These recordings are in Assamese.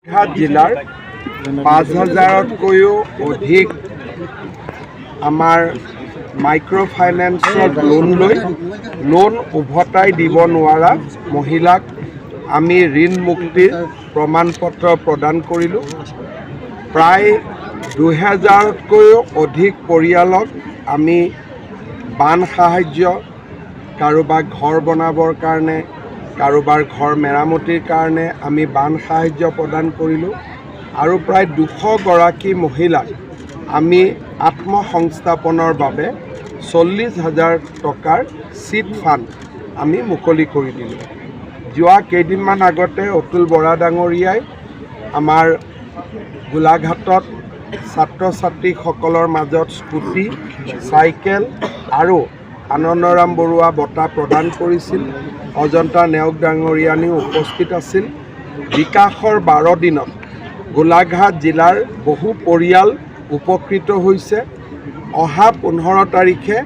গোলাঘাট জিলাৰ ৫,০০০তকৈও অধিক আমাৰ মাইক্ৰ' ফাইনেন্সৰ লোন উভতাই দিব নোৱাৰা মহিলাক আমি ঋণ মুক্তিৰ প্ৰমাণপত্ৰ প্ৰদান কৰিলোঁ। প্ৰায় ২,০০০তকৈও অধিক পৰিয়ালক আমি বান সাহায্য, কাৰোবাৰ ঘৰ বনাবৰ কাৰণে, কাৰোবাৰ ঘৰ মেৰামতিৰ কাৰণে আমি বান সাহায্য প্ৰদান কৰিলোঁ আৰু প্ৰায় ২০০গৰাকী মহিলাক আমি আত্মসংস্থাপনৰ বাবে ৪০,০০০ টকাৰ চিট ফাণ্ড আমি মুকলি কৰি দিলোঁ। যোৱা কেইদিনমান আগতে অতুল বৰা ডাঙৰীয়াই আমাৰ গোলাঘাটত ছাত্ৰ ছাত্ৰীসকলৰ মাজত স্কুটি, চাইকেল আৰু আনন্দৰাম বৰুৱা বঁটা প্ৰদান কৰিছিল। অজন্তা নেওগ ডাঙৰীয়ানীও উপস্থিত আছিল। বিকাশৰ ১২ দিনত গোলাঘাট জিলাৰ বহু পৰিয়াল উপকৃত হৈছে। অহা ১৫ তাৰিখে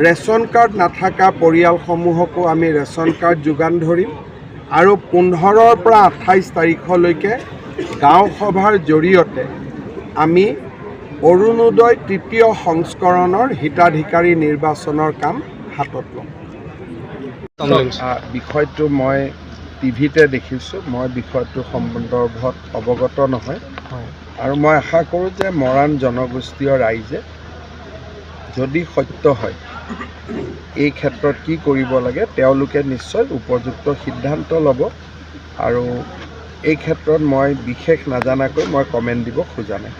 ৰেচন কাৰ্ড নাথাকা পৰিয়ালসমূহকো আমি ৰেচন কাৰ্ড যোগান ধৰিম আৰু ১৫ৰ পৰা ২৮ তাৰিখলৈকে গাঁও সভাৰ জৰিয়তে আমি অৰুণোদয় তৃতীয় সংস্কৰণৰ হিতাধিকাৰী নিৰ্বাচনৰ কাম হাতত ল'ম। বিষয়টো মই টিভিতে দেখিছোঁ, মই বিষয়টো সন্দৰ্ভত অৱগত নহয় আৰু মই আশা কৰোঁ যে মৰাণ জনগোষ্ঠীয় ৰাইজে যদি সত্য হয় এই ক্ষেত্ৰত কি কৰিব লাগে তেওঁলোকে নিশ্চয় উপযুক্ত সিদ্ধান্ত ল'ব আৰু এই ক্ষেত্ৰত মই বিশেষ নাজানাকৈ মই কমেণ্ট দিব খোজা নাই।